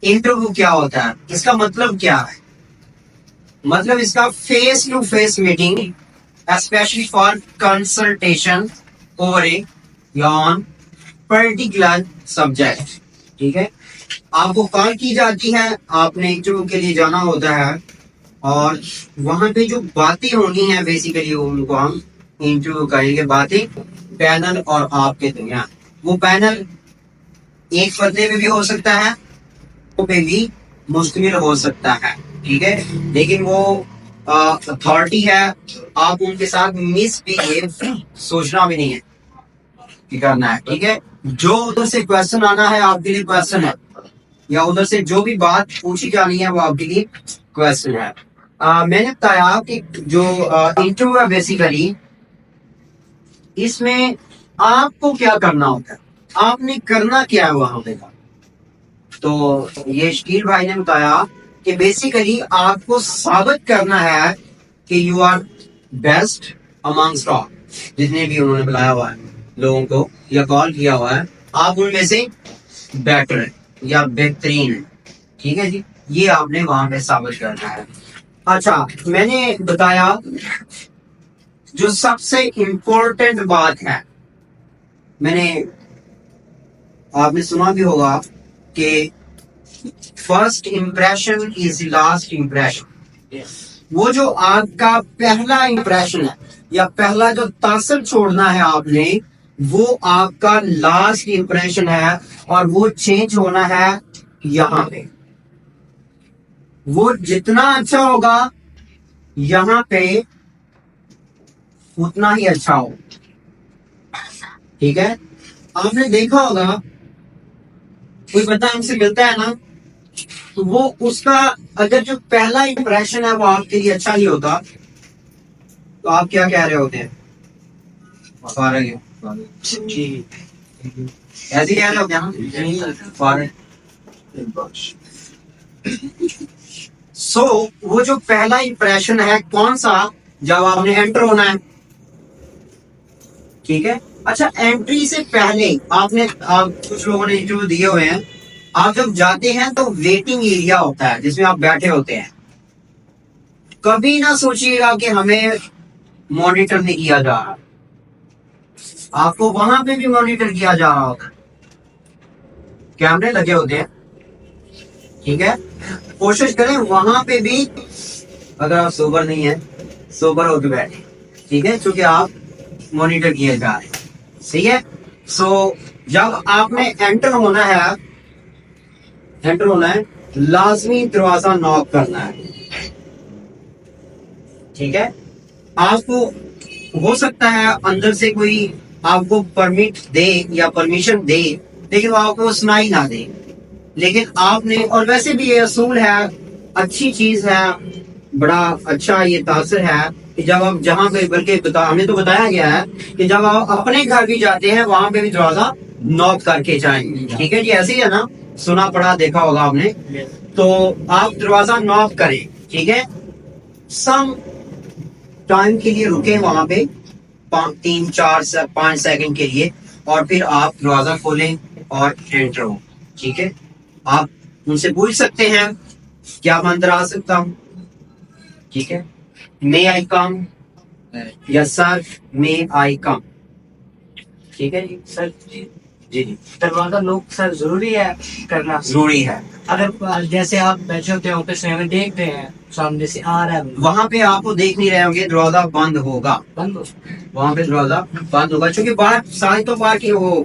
Interview کیا ہوتا ہے، اس کا مطلب کیا ہے؟ مطلب اس کا face to face meeting specially for consultation over a on particular subject. ٹھیک ہے، آپ کو کال کی جاتی ہے، آپ نے انٹرویو کے لیے جانا ہوتا ہے، اور وہاں پہ جو باتیں ہونی ہیں بیسیکلی ان کو ہم انٹرویو کریں گے. باتیں پینل اور آپ کے درمیان، وہ پینل ایک پردے پہ بھی ہو سکتا ہے، پہ بھی مشتمل ہو سکتا ہے. ٹھیک ہے، لیکن وہ اتھارٹی ہے، آپ ان کے ساتھ مس بہیو سوچنا بھی نہیں ہے کہ کرنا ہے. ٹھیک ہے، جو ادھر سے کوشچن آنا ہے آپ کے لیے کوشچن ہے، یا ادھر سے جو بھی بات پوچھی جانی ہے وہ آپ کے لیے کوشچن ہے. میں نے بتایا کہ جو انٹرویو ہے بیسیکلی اس میں آپ کو کیا کرنا ہوتا ہے، آپ نے کرنا کیا ہے وہاں پہ. تو یہ شکیل بھائی نے بتایا کہ بیسیکلی آپ کو ثابت کرنا ہے کہ you are best among stock. جتنے بھی انہوں نے بلایا ہوا ہے لوگوں کو یا کال کیا ہوا ہے، آپ ان میں سے بیٹر ہے یا بہترین ہے. ٹھیک ہے جی، یہ آپ نے وہاں پہ ثابت کرنا ہے. اچھا، میں نے بتایا جو سب سے امپورٹنٹ بات ہے، میں نے آپ نے سنا بھی ہوگا کہ first impression is last impression. وہ جو آپ کا پہلا امپریشن ہے یا پہلا جو تاثر چھوڑنا ہے آپ نے، وہ آپ کا لاسٹ امپریشن ہے، اور وہ چینج ہونا ہے یہاں پہ. وہ جتنا اچھا ہوگا یہاں پہ اتنا ہی اچھا ہو. ٹھیک ہے، آپ نے دیکھا ہوگا کوئی بندہ ہم سے ملتا ہے نا، تو وہ اس کا اگر جو پہلا امپریشن ہے وہ آپ کے لیے اچھا نہیں ہوتا تو آپ کیا کہہ رہے ہوتے ہیں؟ جی ایسے کہہ رہے ہوتے ہیں. سو وہ جو پہلا امپریشن ہے کون سا، جب آپ نے انٹر ہونا ہے. ٹھیک ہے، اچھا انٹری سے پہلے آپ نے کچھ لوگوں نے انٹرویو دیے ہوئے ہیں، آپ جب جاتے ہیں تو ویٹنگ ایریا ہوتا ہے جس میں آپ بیٹھے ہوتے ہیں. کبھی نہ سوچیے گا کہ ہمیں مانیٹر نہیں کیا جا رہا، آپ کو وہاں پہ بھی مانیٹر کیا جا رہا ہوتا ہے، کیمرے لگے ہوتے ہیں. ٹھیک ہے، کوشش کریں وہاں پہ بھی اگر آپ سوبر نہیں ہیں سوبر ہو کے بیٹھے. ٹھیک ہے، کیونکہ آپ مانیٹر کیے جا رہے ہیں. صحیح ہے. سو جب آپ نے انٹر ہونا ہے لازمی دروازہ ناک کرنا ہے. ٹھیک ہے، آپ کو ہو سکتا ہے اندر سے کوئی آپ کو پرمٹ دے یا پرمیشن دے، لیکن وہ آپ کو سنائی نہ دے. لیکن آپ نے، اور ویسے بھی یہ اصول ہے، اچھی چیز ہے، بڑا اچھا یہ تاثر ہے کہ جب آپ جہاں پہ، بلکہ ہمیں تو بتایا گیا ہے کہ جب آپ اپنے گھر بھی جاتے ہیں وہاں پہ بھی دروازہ ناک کر کے جائیں. ٹھیک ہے جی، ایسے ہی ہے نا، سنا پڑا دیکھا ہوگا آپ نے. تو آپ دروازہ ناک کریں. ٹھیک ہے، سم ٹائم کے لیے رکیں وہاں پہ 3 4 5 سیکنڈ کے لیے، اور پھر آپ دروازہ کھولیں اور انٹر ہو. ٹھیک ہے، آپ ان سے پوچھ سکتے ہیں کیا میں اندر آ سکتا ہوں. ٹھیک ہے، مے آئی کم، یا سر مے آئی کم. ٹھیک ہے جی سر. جی دروازہ لوگ سر ضروری ہے کرنا. ضروری ہے. اگر جیسے آپ بیٹھے ہوتے ہیں آفس میں دیکھتے ہیں سامنے سے آ رہا ہے، وہاں پہ آپ کو دیکھ نہیں رہے ہوں گے، دروازہ بند ہوگا. وہاں پہ دروازہ بند ہوگا کیونکہ باہر ساری تو باہر کی وہ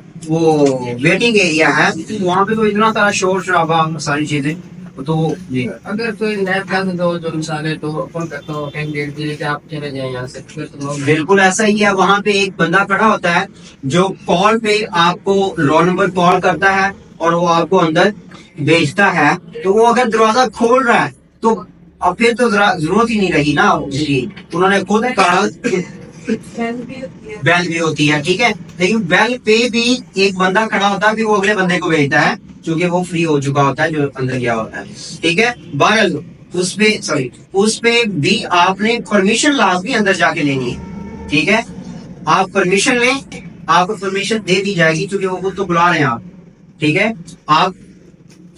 ویٹنگ ایریا ہے، وہاں پہ تو اتنا سارا شور شرابہ ساری چیزیں. تو جی اگر کوئی نیب بند دو جو انسان ہے تو کینڈیڈیٹ دے کہ آپ چلے جائیں یہاں سے. بالکل ایسا ہی ہے. وہاں پہ ایک بندہ کھڑا ہوتا ہے جو کال پہ آپ کو رول نمبر کال کرتا ہے اور وہ آپ کو اندر بھیجتا ہے. تو وہ اگر دروازہ کھول رہا ہے تو اب پھر تو ضرورت ہی نہیں رہی نا. جی انہوں نے خود کہا بیل بھی ہوتی ہے. ٹھیک ہے، لیکن بیل پہ بھی ایک بندہ کھڑا ہوتا ہے کہ وہ اگلے بندے کو بھیجتا ہے کیونکہ وہ فری ہو چکا ہوتا ہے جو اندر گیا ہوتا ہے. ٹھیک ہے، بہرحال اس پہ بھی آپ نے پرمیشن لازمی اندر جا کے لینی ہے. ٹھیک ہے، آپ پرمیشن لیں، آپ کو پرمیشن دے دی جائے گی کیونکہ وہ خود تو بلا رہے ہیں آپ. ٹھیک ہے، آپ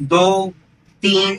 2, 3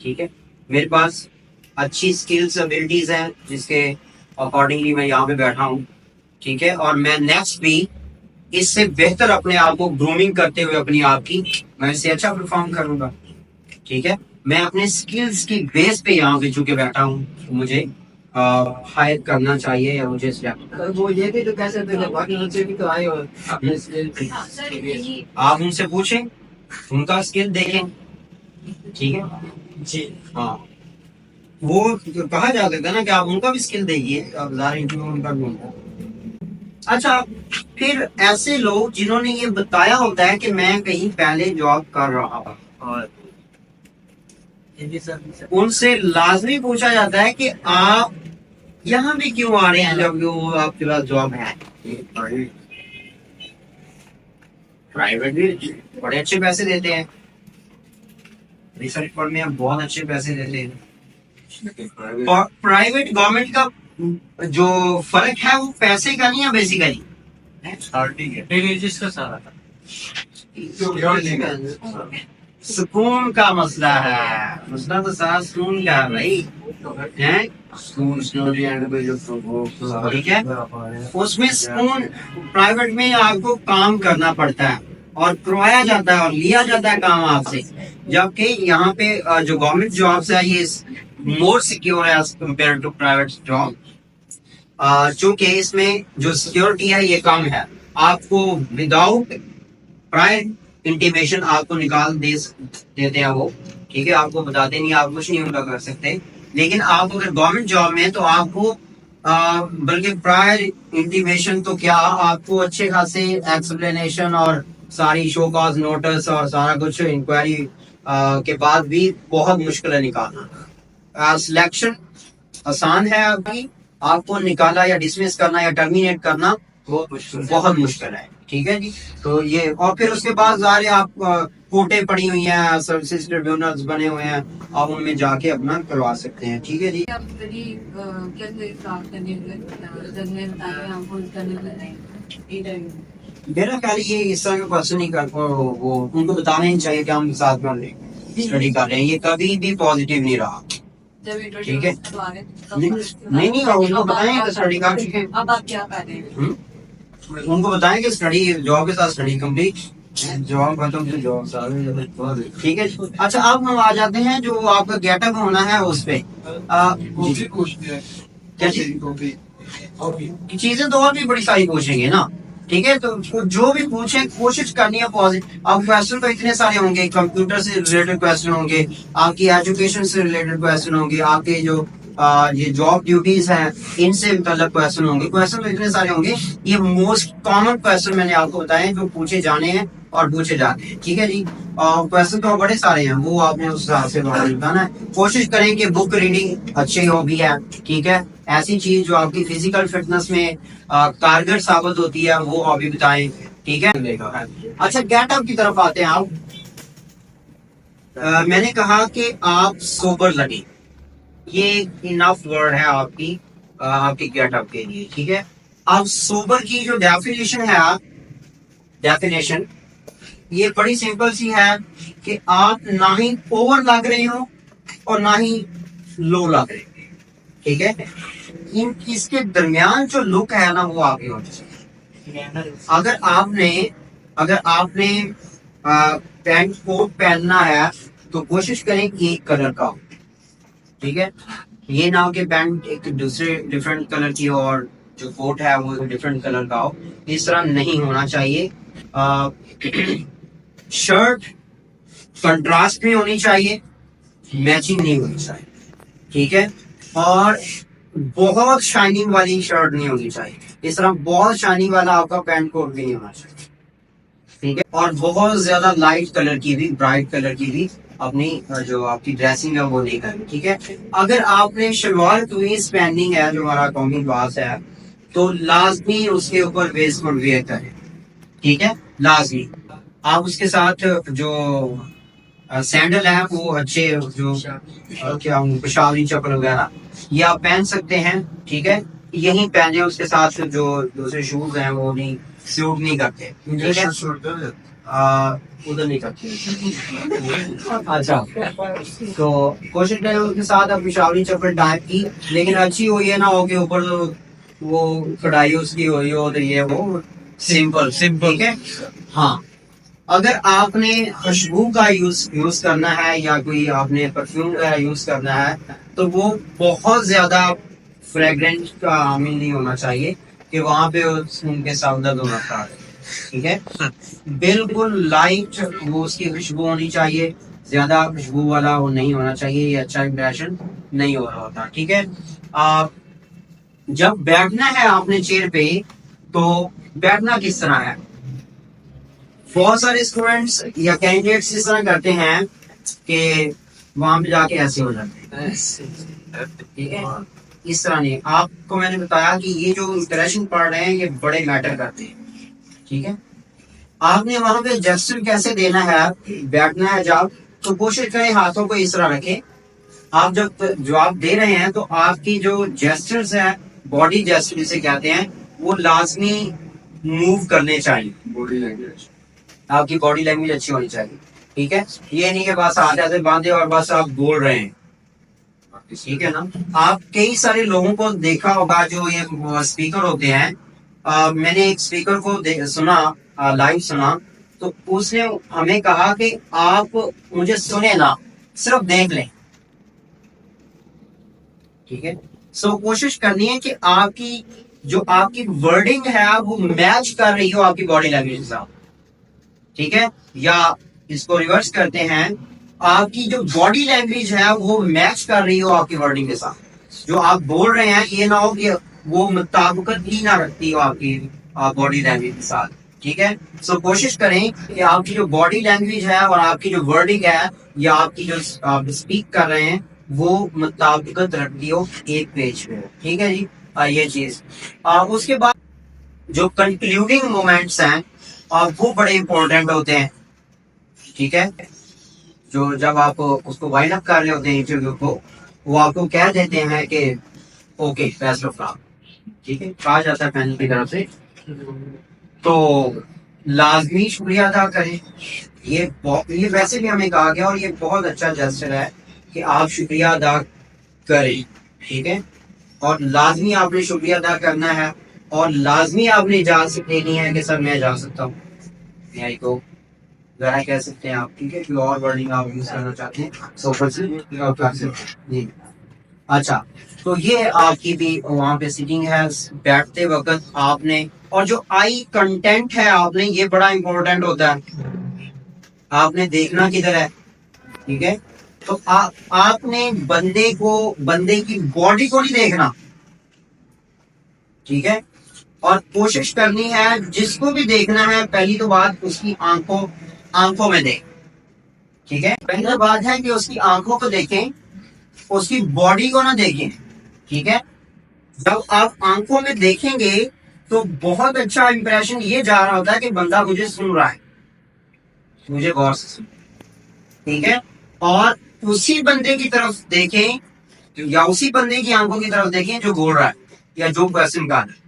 ٹھیک ہے. میرے پاس اچھی اسکلس ابلٹیز ہیں جس کے اکارڈنگلی میں یہاں پہ بیٹھا ہوں. ٹھیک ہے, اور میں نیکسٹ بھی اس سے بہتر اپنے آپ کو گرومنگ کرتے ہوئے اپنی آپ کی میں اس سے اچھا پرفارم کروں گا. ٹھیک ہے, میں اپنے اسکلس کی بیس پہ یہاں پہ چونکہ بیٹھا ہوں, مجھے ہائر کرنا چاہیے یا مجھے وہ یہ بھی تو کہہ سکتے ہیں باقی بچے بھی تو آئے ہو اپنے آپ ان سے پوچھیں, ان کا اسکل دیکھیں. ٹھیک ہے جی. ہاں, وہ کہا جا سکتا ہے نا کہ آپ ان کا بھی اسکل دیکھیے, آپ ظاہر انٹرویو ان کا بھی ہوتا ہے. اچھا, پھر ایسے لوگ جنہوں نے یہ بتایا ہوتا ہے کہ میں کہیں پہلے جاب کر رہا ہوں, اور ان سے لازمی پوچھا جاتا ہے کہ آپ یہاں بھی کیوں آ رہے ہیں جب وہ آپ کے پاس جاب ہے. پرائیویٹ بھی بڑے اچھے پیسے دیتے ہیں, ریسرچ فرم میں بہت اچھے پیسے دیتے ہیں. اور پرائیویٹ گورنمنٹ کا جو فرق ہے وہ پیسے کا نہیں ہے, بیسیکلی سکون کا مسئلہ ہے. مسئلہ تو سارا سکون کا ہے بھائی. ٹھیک ہے, اس میں سکون پرائیویٹ میں آپ کو کام کرنا پڑتا ہے اور کروایا جاتا ہے اور لیا جاتا ہے کام آپ سے, جبکہ یہاں پہ جو گورنمنٹ جابس ہے یہ مور سیکیور ہے as compare to private job. چونکہ اس میں جو سیکیورٹی ہے یہ کم ہے. آپ کو وداؤٹ پرائر انٹیمیشن آپ کو نکال دیتے ہیں وہ. ٹھیک ہے, آپ کو بتاتے نہیں, آپ کچھ نہیں ان کا کر سکتے. لیکن آپ اگر گورنمنٹ جاب میں تو آپ کو بلکہ پرائر انٹیمیشن تو کیا, آپ کو اچھے خاصے ایکسپلینیشن اور ساری شو کاز نوٹس اور سارا کچھ انکوائری کے بعد بھی بہت مشکل ہے نکالنا. سلیکشن آسان ہے ابھی, آپ کو نکالا یا ڈسمس کرنا یا ٹرمینیٹ کرنا بہت مشکل ہے. ٹھیک ہے جی, تو یہ, اور پھر اس کے بعد ظاہر آپ کوٹے پڑی ہوئی ہیں, سروسز ٹریبیونلز بنے ہوئے ہیں, آپ ان میں جا کے اپنا کروا سکتے ہیں. ٹھیک ہے جی. میرا خیال یہ اس طرح کا پرسن نہیں کر, وہ ان کو بتانا ہی چاہیے کہ ہم ساتھ میں اسٹڈی کر رہے ہیں. یہ کبھی بھی پازیٹیو نہیں رہا. ٹھیک ہے, نہیں ان کو بتائیں کہ اسٹڈی کر چکے ہیں. اب آپ کیا کر رہے ہیں؟ ان کو بتائیں کہ اسٹڈی جاب کے ساتھ اسٹڈی کمپلیٹ, جاب ختم سے جاب. ٹھیک ہے. اچھا, اب ہم آ جاتے ہیں جو آپ کا گیٹ اپ ہونا ہے اس پہ. چیزیں تو اور بھی بڑی ساری پوچھیں گے نا. ٹھیک ہے, تو جو بھی پوچھیں کوشش کرنی ہے پازیٹیو. اب کوشچن تو اتنے سارے ہوں گے, کمپیوٹر سے ریلیٹڈ کوشچن ہوں گے, آپ کی ایجوکیشن سے ریلیٹڈ کوشچن ہوں گے, آپ کے جو یہ جاب ڈیوٹیز ہیں ان سے متعلق کوشچن ہوں گے. کوشچن تو اتنے سارے ہوں گے. یہ موسٹ کامن کوشچن میں نے آپ کو بتائے جو پوچھے جانے ہیں اور پوچھے جاتے ہیں. ٹھیک ہے جی, کوشچن تو بڑے سارے ہیں, وہ آپ نے اس حساب سے بتانا ہے. کوشش کریں کہ بک ریڈنگ اچھی ہو بھی ہے. ٹھیک ہے, ایسی چیز جو آپ کی فزیکل فٹنس میں کارگر ثابت ہوتی ہے وہ ابھی بتائیں. ٹھیک ہے. اچھا, گیٹ اپ کی طرف آتے ہیں. آپ میں نے کہا کہ آپ سوبر لگیں, یہ انف ورڈ ہے آپ کی گیٹ اپ کے لیے. ٹھیک ہے, اب سوبر کی جو ڈیفینیشن ہے, ڈیفینیشن یہ بڑی سمپل سی ہے کہ آپ نہ ہی اوور لگ رہے ہو اور نہ ہی لو لگ رہے ہو. ٹھیک ہے, اس کے درمیان جو لک ہے نا وہ آپ کی ہونی چاہیے. اگر آپ نے پینٹ کوٹ پہننا ہے تو کوشش کریں کہ ایک کلر کا ہو. ٹھیک ہے, یہ نہ ہو کہ پینٹ ایک دوسرے ڈفرینٹ کلر کی ہو اور جو کوٹ ہے وہ ڈفرینٹ کلر کا ہو. اس طرح نہیں ہونا چاہیے. شرٹ کنٹراسٹ میں ہونی چاہیے, میچنگ نہیں ہونی چاہیے. ٹھیک ہے, اور بہت شائننگ والی شرٹ نہیں ہونی چاہیے. اس طرح بہت شائننگ والا آپ کا پینٹ کوٹ بھی نہیں ہونا چاہیے. ٹھیک ہے, اور بہت زیادہ لائٹ کلر کی بھی, برائٹ کلر کی بھی اپنی جو آپ کی ڈریسنگ ہے وہ نہیں کرنی. ٹھیک ہے, اگر آپ نے شلوار قمیض پہننی ہے جو ہمارا قومی لباس ہے تو لازمی اس کے اوپر ویسٹ کوٹ ویئر کریں. ٹھیک ہے, لازمی. آپ اس کے ساتھ جو سینڈل ہے وہ اچھے, جو کیا پشاوری چپل وغیرہ یہ آپ پہن سکتے ہیں. ٹھیک ہے, یہی پہنے, اس کے ساتھ جو دوسرے شوز ہیں وہ نہیں سیوٹ نہیں کرتے. ٹھیک ہے, ادھر نہیں کرتے. اچھا تو کوشش کریں اس کے ساتھ آپ پشاوری چپل ٹائپ کی, لیکن اچھی ہو یہ نہ ہو کہ اوپر وہ کڑھائی اس کی ہوئی ہو تو یہ وہ سمپل ٹھیک ہے. ہاں اگر آپ نے خوشبو کا یوز کرنا ہے یا کوئی آپ نے پرفیوم کا یوز کرنا ہے تو وہ بہت زیادہ فریگرنٹ کا عامل نہیں ہونا چاہیے کہ وہاں پہ ان کے ساتھ درد ہونا تھا. ٹھیک ہے, بالکل لائٹ وہ اس کی خوشبو ہونی چاہیے, زیادہ خوشبو والا وہ نہیں ہونا چاہیے, یہ اچھا امپریشن نہیں ہو رہا ہوتا. ٹھیک ہے, جب بیٹھنا ہے آپ نے چیئر پہ تو بیٹھنا کس طرح ہے. بہت سارے اسٹوڈینٹس یا کینڈیڈیٹس اس طرح کرتے ہیں کہ وہاں پہ جا کے ایسے ہو جاتے ہیں. ٹھیک ہے, اس طرح نہیں. آپ کو میں نے بتایا کہ یہ جو امپریشن پڑھ رہے ہیں یہ بڑے میٹر کرتے ہیں. ٹھیک ہے, آپ نے وہاں پہ جسچر کیسے دینا ہے, بیٹھنا ہے جب تو کوشش کریں ہاتھوں کو اس طرح رکھیں. آپ جب جواب دے رہے ہیں تو آپ کی جو جسچرز ہیں, باڈی جسچر جسے کہتے ہیں, وہ لازمی موو کرنے چاہیے. باڈی لینگویج, آپ کی باڈی لینگویج اچھی ہونی چاہیے. ٹھیک ہے, یہ نہیں کہ بس ہاتھ ایسے باندھے اور بس آپ بول رہے ہیں. ٹھیک ہے نا, آپ کئی سارے لوگوں کو دیکھا ہوگا جو یہ اسپیکر ہوتے ہیں. میں نے ایک اسپیکر کو سنا, لائیو سنا, تو اس نے ہمیں کہا کہ آپ مجھے سنیں نا, صرف دیکھ لیں. ٹھیک ہے, سو کوشش کرنی ہے کہ آپ کی جو آپ کی ورڈنگ ہے وہ میچ کر رہی ہو آپ کی باڈی لینگویج کے ساتھ. ٹھیک ہے, یا اس کو ریورس کرتے ہیں, آپ کی جو باڈی لینگویج ہے وہ میچ کر رہی ہو آپ کی ورڈنگ کے ساتھ. جو آپ بول رہے ہیں یہ نہ ہو کہ وہ مطابقت ہی نہ رکھتی ہو آپ کی باڈی لینگویج کے ساتھ. ٹھیک ہے, سو کوشش کریں کہ آپ کی جو باڈی لینگویج ہے اور آپ کی جو ورڈنگ ہے یا آپ کی جو آپ اسپیک کر رہے ہیں وہ مطابقت رکھتی ہو ایک پیج پہ. ٹھیک ہے جی, یہ چیز. اس کے بعد جو کنکلوڈنگ مومنٹس ہیں وہ بڑے امپورٹنٹ ہوتے ہیں. ٹھیک ہے, جو جب آپ اس کو وائنڈ اپ کر رہے ہوتے ہیں انٹرویو کو, وہ آپ کو کہہ دیتے ہیں کہ اوکے بیسٹ آف لک. ٹھیک ہے, کہا جاتا ہے پینل کی طرف سے, تو لازمی شکریہ ادا کریں. یہ ویسے بھی ہمیں کہا گیا اور یہ بہت اچھا جسچر ہے کہ آپ شکریہ ادا کریں. ٹھیک ہے, اور لازمی آپ نے شکریہ ادا کرنا ہے اور لازمی آپ نے اجازت لینی ہے کہ سر میں جا سکتا ہوں, یہی کو ذرا کہہ سکتے ہیں آپ. ٹھیک ہے, کوئی اور ورڈنگ آپ یوز کرنا چاہتے ہیں سوفر سے آپ کر سکتے ہیں. اچھا, تو یہ آپ کی بھی وہاں پہ سیٹنگ ہے بیٹھتے وقت آپ نے, اور جو آئی کنٹینٹ ہے آپ نے, یہ بڑا امپورٹنٹ ہوتا ہے. آپ نے دیکھنا کدھر ہے. ٹھیک ہے, تو آپ نے بندے کی باڈی کو نہیں دیکھنا. ٹھیک ہے, اور کوشش کرنی ہے جس کو بھی دیکھنا ہے پہلی تو بات اس کی آنکھوں میں دیکھ. ٹھیک ہے, پہلی بات ہے کہ اس کی آنکھوں کو دیکھیں, اس کی باڈی کو نہ دیکھیں. ٹھیک ہے, جب آپ آنکھوں میں دیکھیں گے تو بہت اچھا امپریشن یہ جا رہا ہوتا ہے کہ بندہ مجھے سن رہا ہے, مجھے غور سے سن. ٹھیک ہے, اور اسی بندے کی طرف دیکھیں یا اسی بندے کی آنکھوں کی طرف دیکھیں جو بول رہا ہے یا جو کوشچن کا ہے.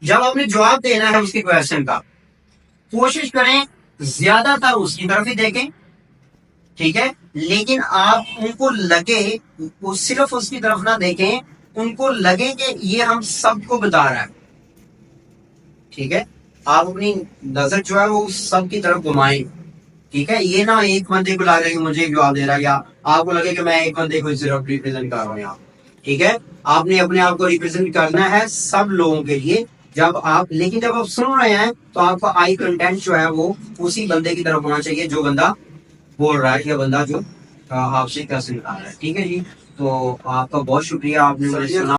جب آپ نے جواب دینا ہے اس کی کوشچن کا, کوشش کریں زیادہ تر اس کی طرف ہی دیکھیں. ٹھیک ہے, لیکن آپ ان کو لگے وہ صرف اس کی طرف نہ دیکھیں, ان کو لگے کہ یہ ہم سب کو بتا رہا ہے. ٹھیک ہے, آپ اپنی نظر جو ہے وہ سب کی طرف گھمائیں. ٹھیک ہے, یہ نہ ایک بندے کو لگے کہ مجھے جواب دے رہا ہے یا آپ کو لگے کہ میں ایک بندے کو صرف ریپرزینٹ کر رہا ہوں یہاں. ٹھیک ہے, آپ نے اپنے آپ کو ریپرزینٹ کرنا ہے سب لوگوں کے لیے. لیکن جب آپ سن رہے ہیں تو آپ کا آئی کنٹینٹ جو ہے وہ اسی بندے کی طرف ہونا چاہیے جو بندہ بول رہا ہے یا بندہ جو آپ سے کیسے نکال رہا ہے. ٹھیک ہے جی, تو آپ کا بہت شکریہ, آپ نے مجھے سنا.